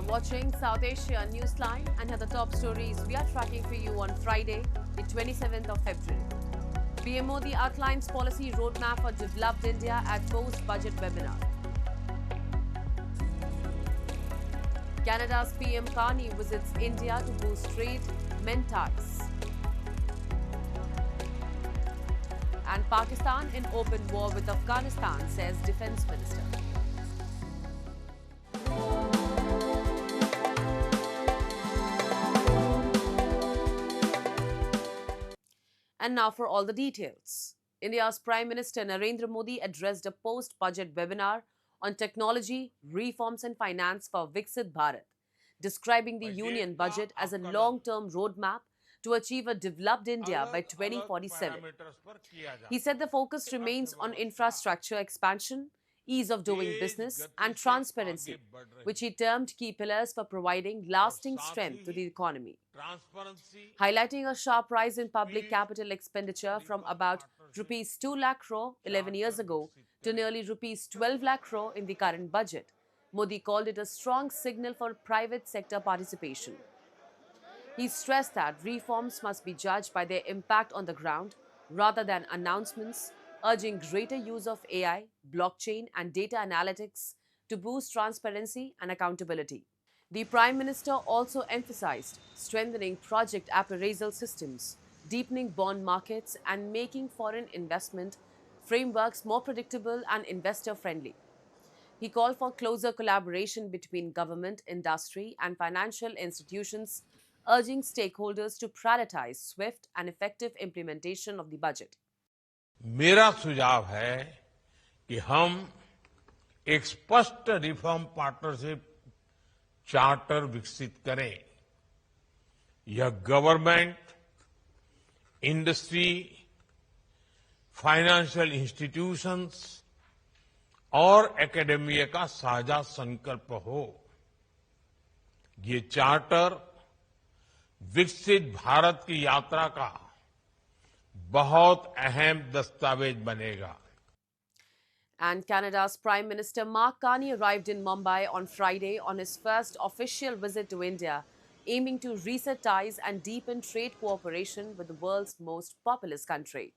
watching South Asia Newsline, and here are the top stories we are tracking for you on Friday, the 27th of February. PM Modi outlines policy roadmap for developed India at post-budget webinar. Canada's PM Carney visits India to boost trade, mend ties. And Pakistan in open war with Afghanistan, says Defence Minister. And now for all the details. India's Prime Minister Narendra Modi addressed a post-budget webinar on technology, reforms and finance for Viksit Bharat, describing the union budget as a long-term roadmap to achieve a developed India by 2047. He said the focus remains on infrastructure expansion, ease of doing business and transparency, which he termed key pillars for providing lasting strength to the economy. Highlighting a sharp rise in public capital expenditure from about rupees 2 lakh crore 11 years ago to nearly rupees 12 lakh crore in the current budget, Modi called it a strong signal for private sector participation. He stressed that reforms must be judged by their impact on the ground rather than announcements, urging greater use of AI, blockchain and data analytics to boost transparency and accountability. The Prime Minister also emphasized strengthening project appraisal systems, deepening bond markets and making foreign investment frameworks more predictable and investor-friendly. He called for closer collaboration between government, industry and financial institutions, urging stakeholders to prioritize swift and effective implementation of the budget. मेरा सुझाव है कि हम एक स्पष्ट reform partnership charter विकसित करें। यह गवर्नमेंट, इंडस्ट्री, फाइनेंशियल इंस्टीट्यूशंस और एकेडेमिया का साझा संकल्प हो। ये चार्टर विकसित भारत की यात्रा का बहुत अहम दस्तावेज बनेगा। And Canada's Prime Minister Mark Carney arrived in Mumbai on Friday on his first official visit to India, aiming to reset ties and deepen trade cooperation with the world's most populous country.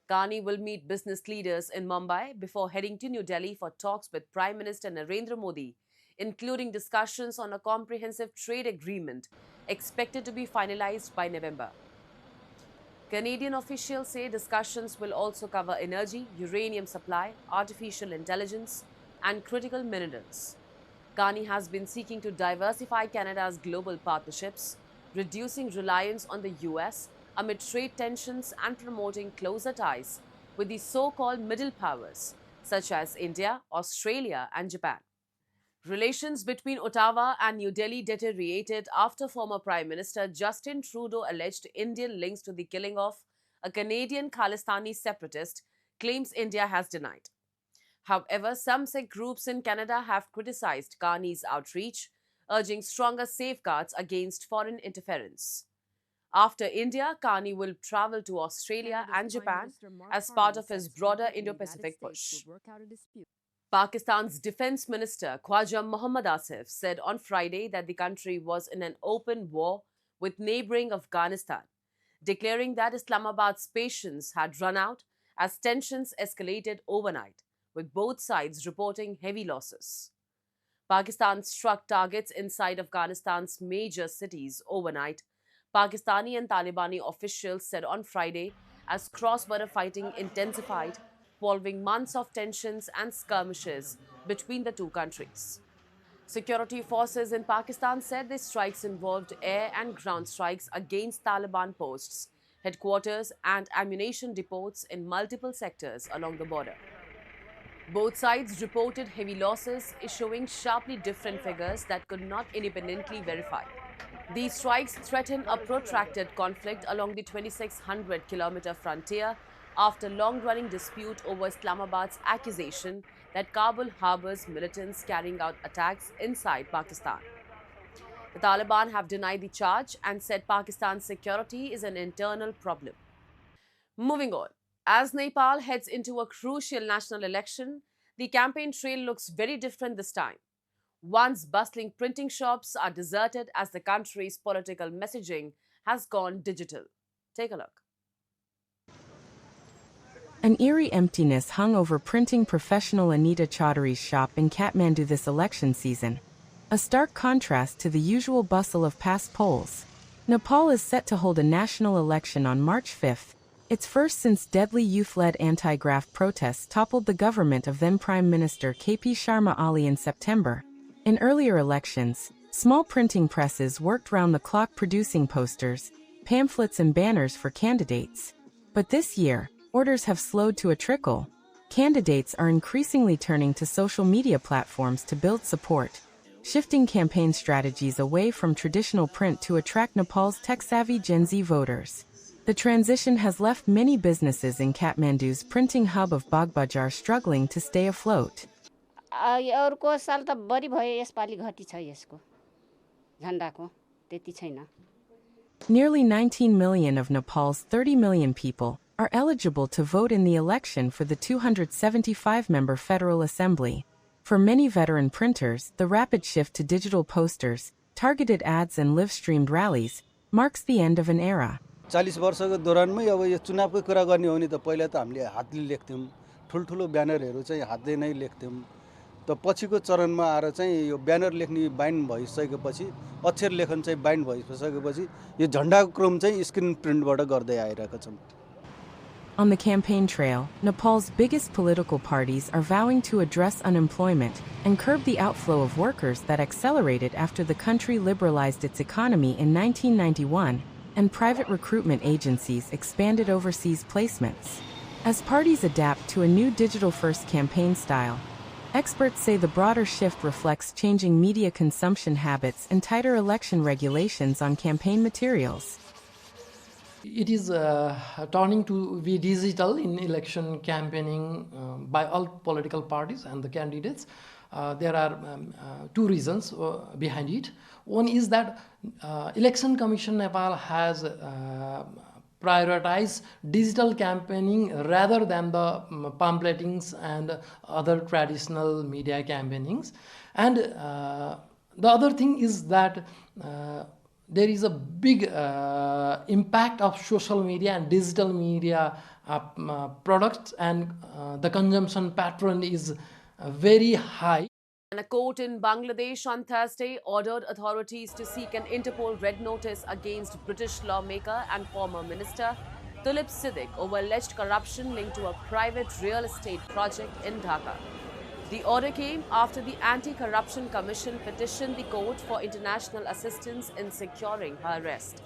Carney will meet business leaders in Mumbai before heading to New Delhi for talks with Prime Minister Narendra Modi, including discussions on a comprehensive trade agreement expected to be finalized by November. Canadian officials say discussions will also cover energy, uranium supply, artificial intelligence, and critical minerals. Carney has been seeking to diversify Canada's global partnerships, reducing reliance on the US amid trade tensions and promoting closer ties with the so-called middle powers, such as India, Australia, and Japan. Relations between Ottawa and New Delhi deteriorated after former Prime Minister Justin Trudeau alleged Indian links to the killing of a Canadian Khalistani separatist, claims India has denied. However, some Sikh groups in Canada have criticized Carney's outreach, urging stronger safeguards against foreign interference. After India, Carney will travel to Australia and Japan as part of his broader Indo-Pacific push. Pakistan's Defence Minister Khwaja Mohammad Asif said on Friday that the country was in an open war with neighbouring Afghanistan, declaring that Islamabad's patience had run out as tensions escalated overnight, with both sides reporting heavy losses. Pakistan struck targets inside Afghanistan's major cities overnight, Pakistani and Talibani officials said on Friday, as cross-border fighting intensified following months of tensions and skirmishes between the two countries. Security forces in Pakistan said the strikes involved air and ground strikes against Taliban posts, headquarters and ammunition depots in multiple sectors along the border. Both sides reported heavy losses, issuing sharply different figures that could not independently verify. These strikes threaten a protracted conflict along the 2,600-kilometer frontier after long-running dispute over Islamabad's accusation that Kabul harbors militants carrying out attacks inside Pakistan. The Taliban have denied the charge and said Pakistan's security is an internal problem. Moving on, as Nepal heads into a crucial national election, the campaign trail looks very different this time. Once bustling printing shops are deserted as the country's political messaging has gone digital. Take a look. An eerie emptiness hung over printing professional Anita Chaudhary's shop in Kathmandu this election season, a stark contrast to the usual bustle of past polls. Nepal is set to hold a national election on March 5th, its first since deadly youth-led anti-graft protests toppled the government of then-Prime Minister KP Sharma Ali in September. In earlier elections, small printing presses worked round the clock producing posters, pamphlets and banners for candidates. But this year, orders have slowed to a trickle. Candidates are increasingly turning to social media platforms to build support, shifting campaign strategies away from traditional print to attract Nepal's tech-savvy Gen Z voters. The transition has left many businesses in Kathmandu's printing hub of Bagbajar struggling to stay afloat. अर्को साल त बढी भयो यसपालि घटी छ यसको झन्डाको त्यति छैन Nearly 19 million of Nepal's 30 million people are eligible to vote in the election for the 275-member Federal Assembly. For many veteran printers, the rapid shift to digital posters, targeted ads and live-streamed rallies marks the end of an era. 40 वर्षको दौरानमै अब यो चुनावको कुरा गर्ने हो नि त पहिला त हामीले हातले लेख्थ्यौं ठुलठुलो ब्यानरहरू चाहिँ हातले नै लेख्थ्यौं त पछिको चरणमा आएर चाहिँ यो ब्यानर लेख्ने बाइन्ड भइसकेपछि अक्षर लेखन चाहिँ बाइन्ड भइसकेपछि यो झण्डाको क्रम चाहिँ स्क्रिन प्रिन्टबाट गर्दै आइरहेको छौं. On the campaign trail, Nepal's biggest political parties are vowing to address unemployment and curb the outflow of workers that accelerated after the country liberalized its economy in 1991 and private recruitment agencies expanded overseas placements. As parties adapt to a new digital-first campaign style, experts say the broader shift reflects changing media consumption habits and tighter election regulations on campaign materials. It is turning to be digital in election campaigning by all political parties and the candidates. There are two reasons behind it. One is that Election Commission Nepal has prioritized digital campaigning rather than the pamphletings and other traditional media campaignings. And the other thing is that there is a big impact of social media and digital media products, and the consumption pattern is very high. And a court in Bangladesh on Thursday ordered authorities to seek an Interpol red notice against British lawmaker and former minister Tulip Siddiq over alleged corruption linked to a private real estate project in Dhaka. The order came after the Anti-Corruption Commission petitioned the court for international assistance in securing her arrest.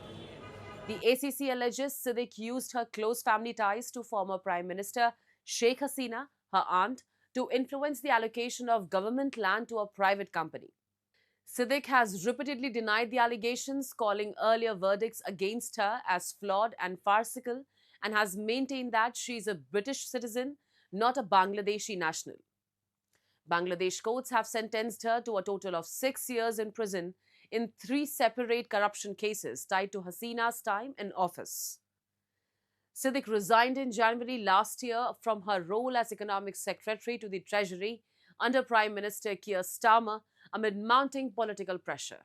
The ACC alleges Siddiq used her close family ties to former Prime Minister Sheikh Hasina, her aunt, to influence the allocation of government land to a private company. Siddiq has repeatedly denied the allegations, calling earlier verdicts against her as flawed and farcical, and has maintained that she is a British citizen, not a Bangladeshi national. Bangladesh courts have sentenced her to a total of 6 years in prison in 3 separate corruption cases tied to Hasina's time in office. Siddiq resigned in January last year from her role as Economic Secretary to the Treasury under Prime Minister Keir Starmer amid mounting political pressure.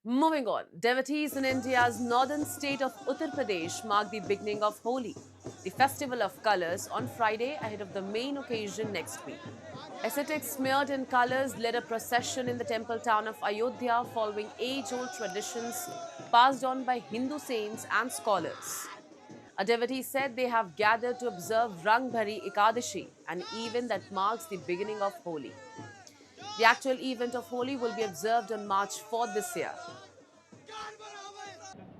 Moving on, devotees in India's northern state of Uttar Pradesh mark the beginning of Holi, the festival of colours, on Friday ahead of the main occasion next week. Ascetics smeared in colours led a procession in the temple town of Ayodhya following age-old traditions passed on by Hindu saints and scholars. A devotee said they have gathered to observe Rang Bhari Ekadashi, an event that marks the beginning of Holi. The actual event of Holi will be observed on March 4th this year.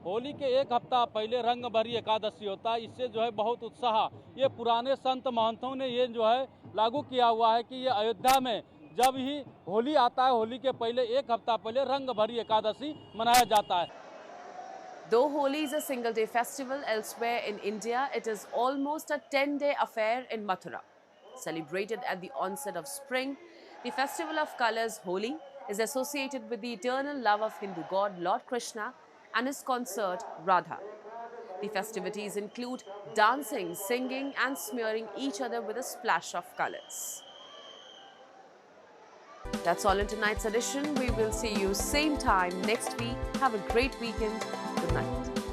Holi के एक हफ्ता पहले रंग भरी एकादशी होता है. इससे जो है बहुत उत्साह, ये पुराने संत महंतों ने ये जो है लागू किया हुआ है कि ये अयोध्या में जब ही होली आता है, होली के पहले एक हफ्ता पहले रंग भरी एकादशी मनाया जाता है. Though Holi is a single-day festival elsewhere in India, it is almost a 10-day affair in Mathura. Celebrated at the onset of spring, the festival of colours Holi is associated with the eternal love of Hindu god Lord Krishna and his consort Radha. The festivities include dancing, singing and smearing each other with a splash of colours. That's all in tonight's edition. We will see you same time next week. Have a great weekend. Good night.